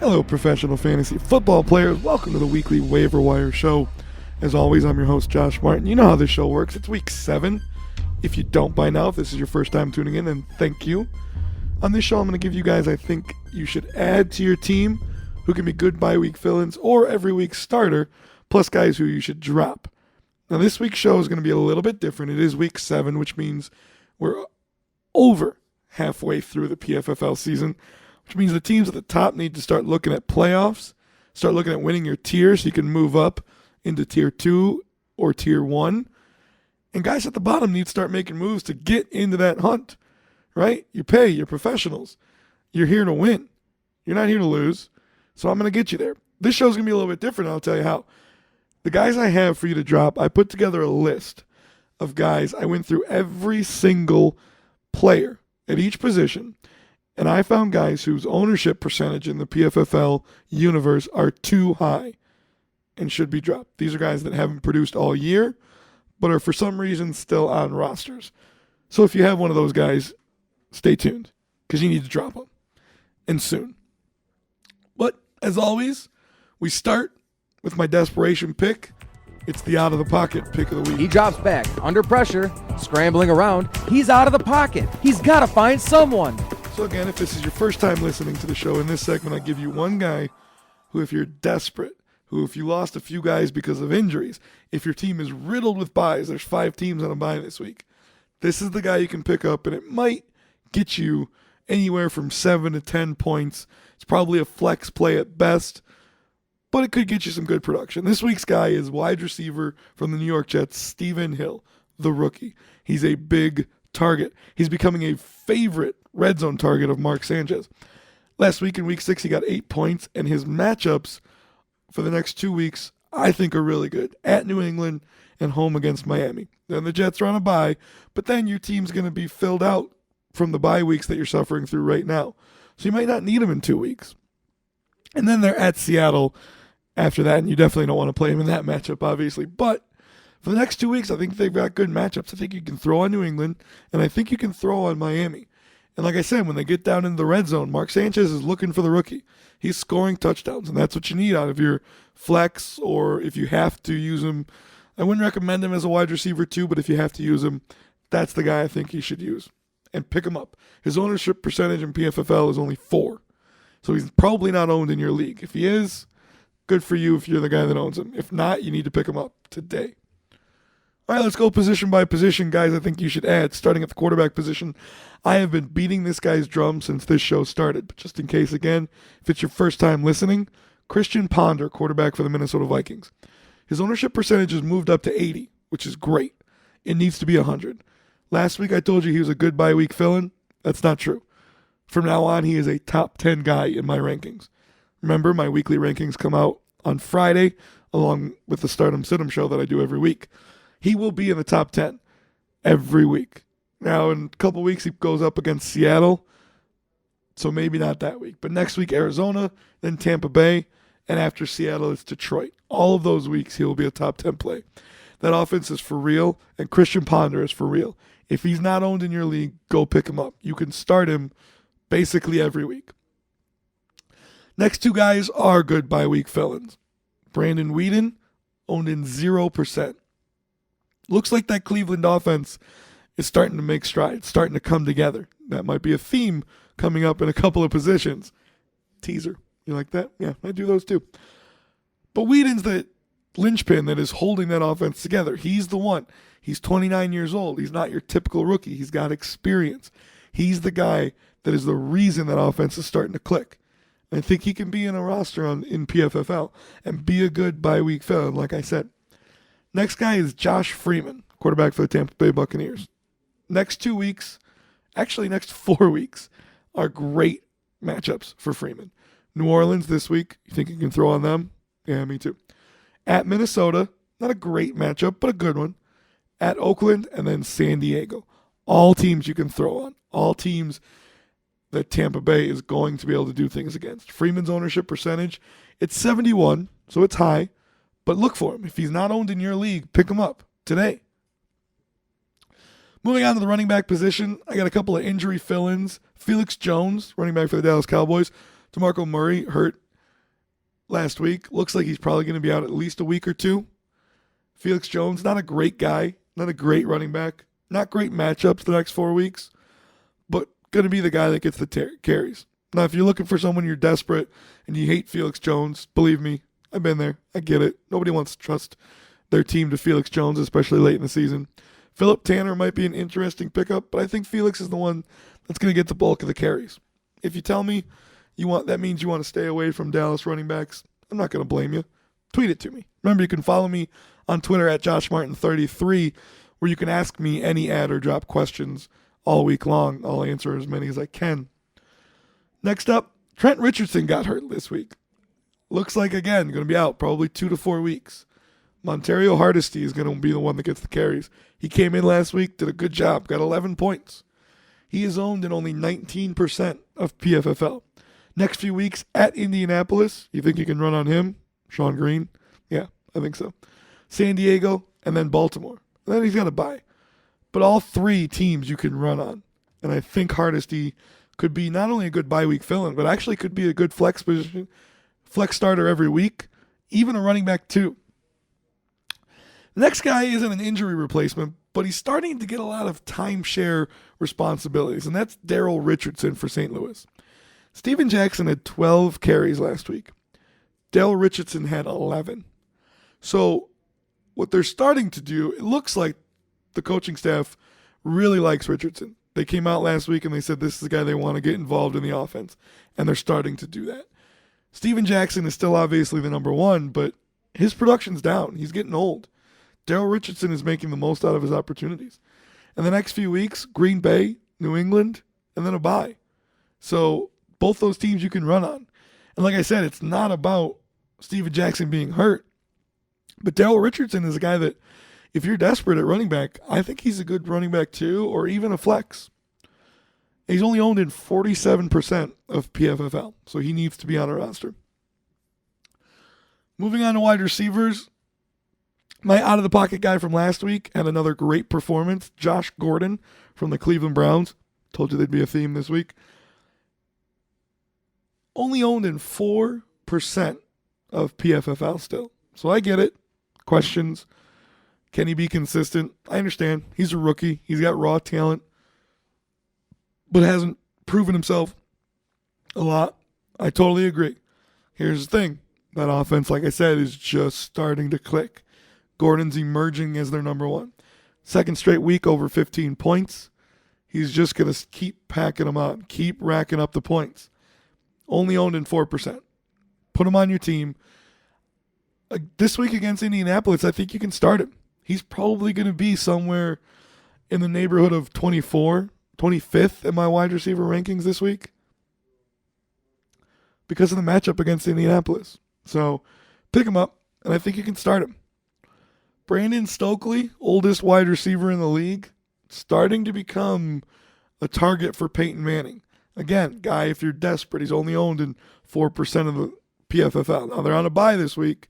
Hello, professional fantasy football players. Welcome to the weekly Waiver Wire show. As always, I'm your host, Josh Marton. You know how this show works. It's week 7. If you don't by now, if this is your first time tuning in, then thank you. On this show, I'm going to give you guys I think you should add to your team who can be good bye-week fill-ins or every week starter, plus guys who you should drop. Now, this week's show is going to be a little bit different. It is week 7, which means we're over halfway through the PFFL season, which means the teams at the top need to start looking at playoffs, start looking at winning your tier so you can move up into tier 2 or tier 1. And guys at the bottom need to start making moves to get into that hunt, right? You pay, you're professionals. You're here to win. You're not here to lose. So I'm going to get you there. This show's going to be a little bit different, I'll tell you how. The guys I have for you to drop, I put together a list of guys. I went through every single player at each position, and I found guys whose ownership percentage in the PFFL universe are too high and should be dropped. These are guys that haven't produced all year, but are for some reason still on rosters. So if you have one of those guys, stay tuned, because you need to drop them, and soon. But as always, we start with my desperation pick. It's the out-of-the-pocket pick of the week. He drops back, under pressure, scrambling around. He's out of the pocket. He's got to find someone. So again, if this is your first time listening to the show, in this segment I give you one guy who, if you're desperate, who if you lost a few guys because of injuries, if your team is riddled with buys, there's 5 teams on a buy this week, this is the guy you can pick up, and it might get you anywhere from 7 to 10 points. It's probably a flex play at best, but it could get you some good production. This week's guy is wide receiver from the New York Jets, Stephen Hill, the rookie. He's a big target. He's becoming a favorite red zone target of Mark Sanchez. Last week in week 6, he got 8 points, and his matchups for the next 2 weeks, I think, are really good. At New England and home against Miami. Then the Jets are on a bye, but then your team's going to be filled out from the bye weeks that you're suffering through right now. So you might not need him in 2 weeks. And then they're at Seattle after that, and you definitely don't want to play him in that matchup, obviously. But for the next 2 weeks, I think they've got good matchups. I think you can throw on New England, and I think you can throw on Miami. And like I said, when they get down into the red zone, Mark Sanchez is looking for the rookie. He's scoring touchdowns, and that's what you need out of your flex, or if you have to use him. I wouldn't recommend him as a wide receiver too, but if you have to use him, that's the guy I think you should use. And pick him up. His ownership percentage in PFFL is only 4. So he's probably not owned in your league. If he is, good for you if you're the guy that owns him. If not, you need to pick him up today. All right, let's go position by position, guys. I think you should add, starting at the quarterback position. I have been beating this guy's drum since this show started. But just in case, again, if it's your first time listening, Christian Ponder, quarterback for the Minnesota Vikings. His ownership percentage has moved up to 80, which is great. It needs to be 100. Last week I told you he was a good bye-week fill-in. That's not true. From now on, he is a top 10 guy in my rankings. Remember, my weekly rankings come out on Friday, along with the Stardom Situm show that I do every week. He will be in the top 10 every week. Now, in a couple weeks, he goes up against Seattle, so maybe not that week. But next week, Arizona, then Tampa Bay, and after Seattle, it's Detroit. All of those weeks, he will be a top 10 play. That offense is for real, and Christian Ponder is for real. If he's not owned in your league, go pick him up. You can start him basically every week. Next 2 guys are good bye-week fill-ins. Brandon Weeden, owned in 0%. Looks like that Cleveland offense is starting to make strides, starting to come together. That might be a theme coming up in a couple of positions. Teaser. You like that? Yeah, I do those too. But Weeden's the linchpin that is holding that offense together. He's the one. He's 29 years old. He's not your typical rookie. He's got experience. He's the guy that is the reason that offense is starting to click. I think he can be in a roster in PFFL and be a good bye-week fill-in, like I said. Next guy is Josh Freeman, quarterback for the Tampa Bay Buccaneers. Next 2 weeks, actually next 4 weeks, are great matchups for Freeman. New Orleans this week. You think you can throw on them? Yeah, me too. At Minnesota, not a great matchup, but a good one. At Oakland, and then San Diego. All teams you can throw on. All teams that Tampa Bay is going to be able to do things against. Freeman's ownership percentage, it's 71, so it's high. But look for him. If he's not owned in your league, pick him up today. Moving on to the running back position, I got a couple of injury fill-ins. Felix Jones, running back for the Dallas Cowboys. DeMarco Murray hurt last week. Looks like he's probably going to be out at least a week or two. Felix Jones, not a great guy, not a great running back, not great matchups the next 4 weeks, but going to be the guy that gets the carries. Now, if you're looking for someone you're desperate and you hate Felix Jones, believe me, I've been there. I get it. Nobody wants to trust their team to Felix Jones, especially late in the season. Philip Tanner might be an interesting pickup, but I think Felix is the one that's going to get the bulk of the carries. If you tell me that means you want to stay away from Dallas running backs, I'm not going to blame you. Tweet it to me. Remember, you can follow me on Twitter at JoshMartin33, where you can ask me any ad or drop questions all week long. I'll answer as many as I can. Next up, Trent Richardson got hurt this week. Looks like, again, going to be out probably 2 to 4 weeks. Montario Hardesty is going to be the one that gets the carries. He came in last week, did a good job, got 11 points. He is owned in only 19% of PFFL. Next few weeks at Indianapolis, you think you can run on him? Sean Green? Yeah, I think so. San Diego, and then Baltimore. And then he's got a bye. But all 3 teams you can run on. And I think Hardesty could be not only a good bye week fill-in, but actually could be a good flex starter every week, even a running back too. The next guy isn't an injury replacement, but he's starting to get a lot of timeshare responsibilities, and that's Daryl Richardson for St. Louis. Steven Jackson had 12 carries last week. Daryl Richardson had 11. So what they're starting to do, it looks like the coaching staff really likes Richardson. They came out last week and they said this is the guy they want to get involved in the offense, and they're starting to do that. Steven Jackson is still obviously the number one, but his production's down. He's getting old. Daryl Richardson is making the most out of his opportunities. And the next few weeks, Green Bay, New England, and then a bye. So both those teams you can run on. And like I said, it's not about Steven Jackson being hurt. But Daryl Richardson is a guy that, if you're desperate at running back, I think he's a good running back too, or even a flex. He's only owned in 47% of PFFL, so he needs to be on a roster. Moving on to wide receivers, my out-of-the-pocket guy from last week had another great performance, Josh Gordon from the Cleveland Browns. Told you they'd be a theme this week. Only owned in 4% of PFFL still. So I get it. Questions. Can he be consistent? I understand. He's a rookie. He's got raw talent, but hasn't proven himself a lot. I totally agree. Here's the thing. That offense, like I said, is just starting to click. Gordon's emerging as their number one. Second straight week over 15 points. He's just going to keep packing them on, keep racking up the points. Only owned in 4%. Put him on your team. This week against Indianapolis, I think you can start him. He's probably going to be somewhere in the neighborhood of 25th in my wide receiver rankings this week because of the matchup against Indianapolis. So pick him up, and I think you can start him. Brandon Stokely, oldest wide receiver in the league, starting to become a target for Peyton Manning. Again, guy, if you're desperate, he's only owned in 4% of the PFFL. Now, they're on a bye this week.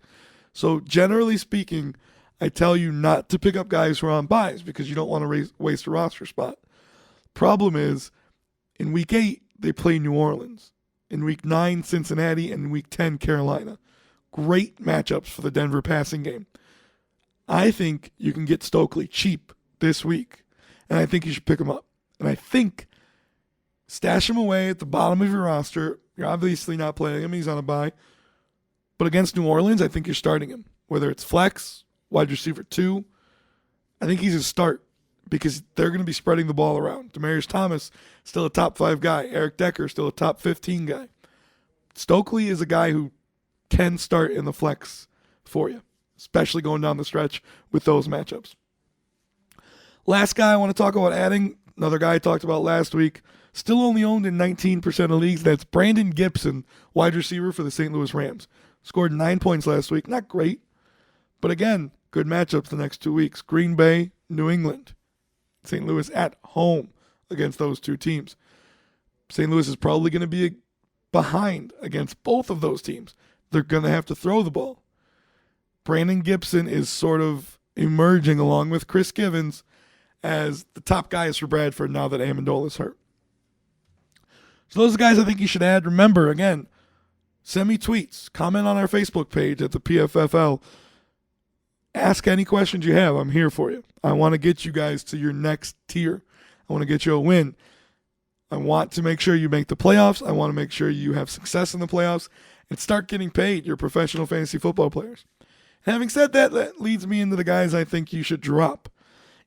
So generally speaking, I tell you not to pick up guys who are on buys because you don't want to waste a roster spot. Problem is, in Week 8, they play New Orleans. In Week 9, Cincinnati, and Week 10, Carolina. Great matchups for the Denver passing game. I think you can get Stokely cheap this week, and I think you should pick him up. And I think stash him away at the bottom of your roster. You're obviously not playing him. He's on a bye. But against New Orleans, I think you're starting him. Whether it's flex, wide receiver 2, I think he's a start because they're going to be spreading the ball around. Demaryius Thomas, still a top 5 guy. Eric Decker, still a top 15 guy. Stokely is a guy who can start in the flex for you, especially going down the stretch with those matchups. Last guy I want to talk about adding, another guy I talked about last week, still only owned in 19% of leagues. That's Brandon Gibson, wide receiver for the St. Louis Rams. Scored 9 points last week. Not great, but again, good matchups the next 2 weeks. Green Bay, New England. St. Louis at home against those two teams. St. Louis is probably going to be behind against both of those teams. They're going to have to throw the ball. Brandon Gibson is sort of emerging along with Chris Givens as the top guys for Bradford now that Amendola is hurt. So those are guys I think you should add. Remember, again, Send me tweets. Comment on our Facebook page at the PFFL. Ask any questions you have. I'm here for you. I want to get you guys to your next tier. I want to get you a win. I want to make sure you make the playoffs. I want to make sure you have success in the playoffs and start getting paid, your professional fantasy football players. And having said that, that leads me into the guys I think you should drop.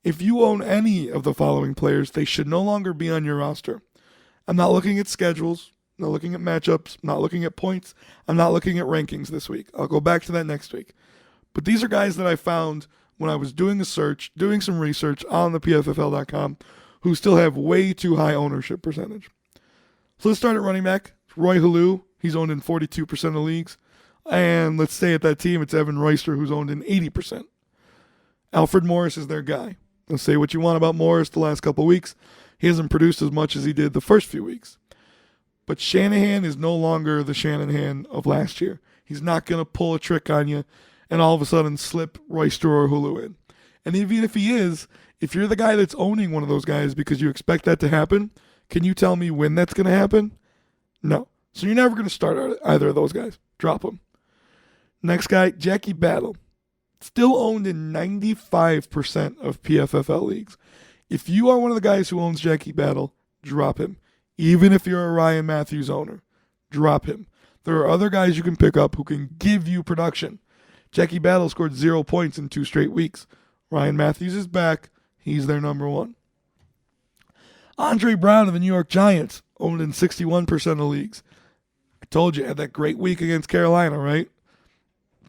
If you own any of the following players, they should no longer be on your roster. I'm not looking at schedules, I'm not looking at matchups, I'm not looking at points, I'm not looking at rankings this week. I'll go back to that next week. But these are guys that I found when I was doing a search, doing some research on the PFFL.com, who still have way too high ownership percentage. So let's start at running back. Roy Halou, he's owned in 42% of leagues. And let's stay at that team. It's Evan Royster, who's owned in 80%. Alfred Morris is their guy. Let's say what you want about Morris the last couple of weeks. He hasn't produced as much as he did the first few weeks. But Shanahan is no longer the Shanahan of last year. He's not going to pull a trick on you and all of a sudden slip Royster or Hulu in. And even if he is, if you're the guy that's owning one of those guys because you expect that to happen, can you tell me when that's going to happen? No. So you're never going to start either of those guys. Drop them. Next guy, Jackie Battle. Still owned in 95% of PFFL leagues. If you are one of the guys who owns Jackie Battle, drop him. Even if you're a Ryan Matthews owner, drop him. There are other guys you can pick up who can give you production. Jackie Battle scored 0 points in 2 straight weeks. Ryan Matthews is back. He's their number one. Andre Brown of the New York Giants, owned in 61% of leagues. I told you, had that great week against Carolina, right?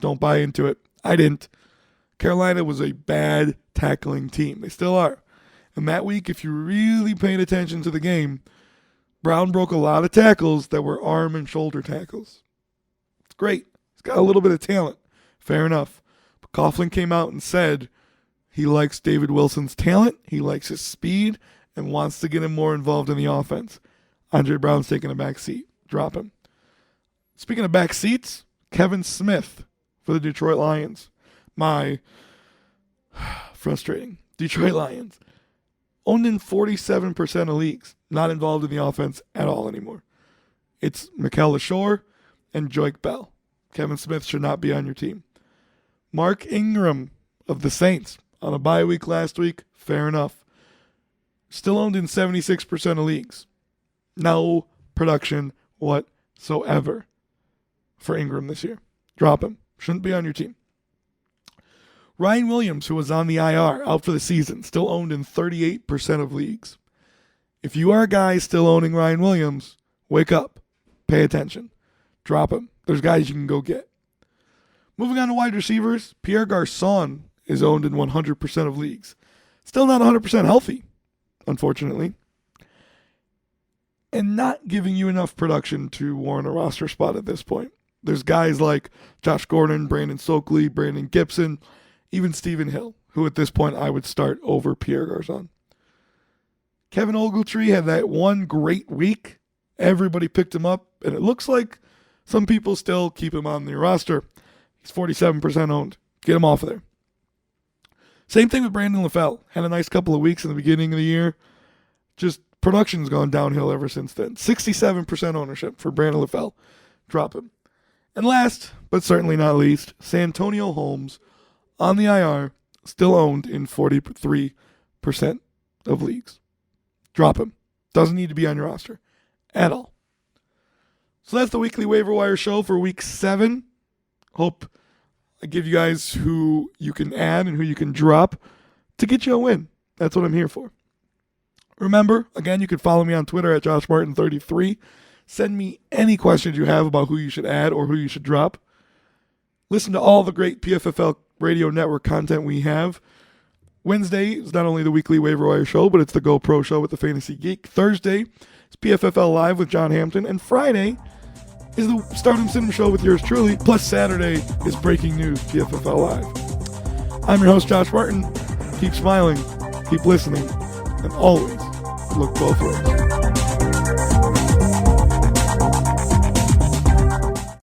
Don't buy into it. I didn't. Carolina was a bad tackling team. They still are. And that week, if you really paid attention to the game, Brown broke a lot of tackles that were arm and shoulder tackles. It's great. He's got a little bit of talent. Fair enough. But Coughlin came out and said he likes David Wilson's talent, he likes his speed, and wants to get him more involved in the offense. Andre Brown's taking a back seat. Drop him. Speaking of back seats, Kevin Smith for the Detroit Lions. My frustrating Detroit Lions. Owned in 47% of leagues. Not involved in the offense at all anymore. It's Mikel LaShore and Joik Bell. Kevin Smith should not be on your team. Mark Ingram of the Saints on a bye week last week. Fair enough. Still owned in 76% of leagues. No production whatsoever for Ingram this year. Drop him. Shouldn't be on your team. Ryan Williams, who was on the IR, out for the season, still owned in 38% of leagues. If you are a guy still owning Ryan Williams, wake up. Pay attention. Drop him. There's guys you can go get. Moving on to wide receivers, Pierre Garçon is owned in 100% of leagues. Still not 100% healthy, unfortunately. And not giving you enough production to warrant a roster spot at this point. There's guys like Josh Gordon, Brandon Stokely, Brandon Gibson, even Stephen Hill, who at this point I would start over Pierre Garçon. Kevin Ogletree had that one great week. Everybody picked him up, and it looks like some people still keep him on their roster. He's 47% owned. Get him off of there. Same thing with Brandon LaFell. Had a nice couple of weeks in the beginning of the year. Just production's gone downhill ever since then. 67% ownership for Brandon LaFell. Drop him. And last, but certainly not least, Santonio Holmes on the IR, still owned in 43% of leagues. Drop him. Doesn't need to be on your roster at all. So that's the weekly waiver wire show for week 7. Hope I give you guys who you can add and who you can drop to get you a win. That's what I'm here for. Remember, again, you can follow me on Twitter at JoshMartin33. Send me any questions you have about who you should add or who you should drop. Listen to all the great PFFL Radio Network content we have. Wednesday is not only the weekly waiver wire show, but it's the GoPro show with the Fantasy Geek. Thursday is PFFL Live with John Hampton. And Friday is the Stardom Cinema show with yours truly. Plus Saturday is Breaking News PFFL Live. I'm your host, Josh Martin. Keep smiling, keep listening, and always look both ways.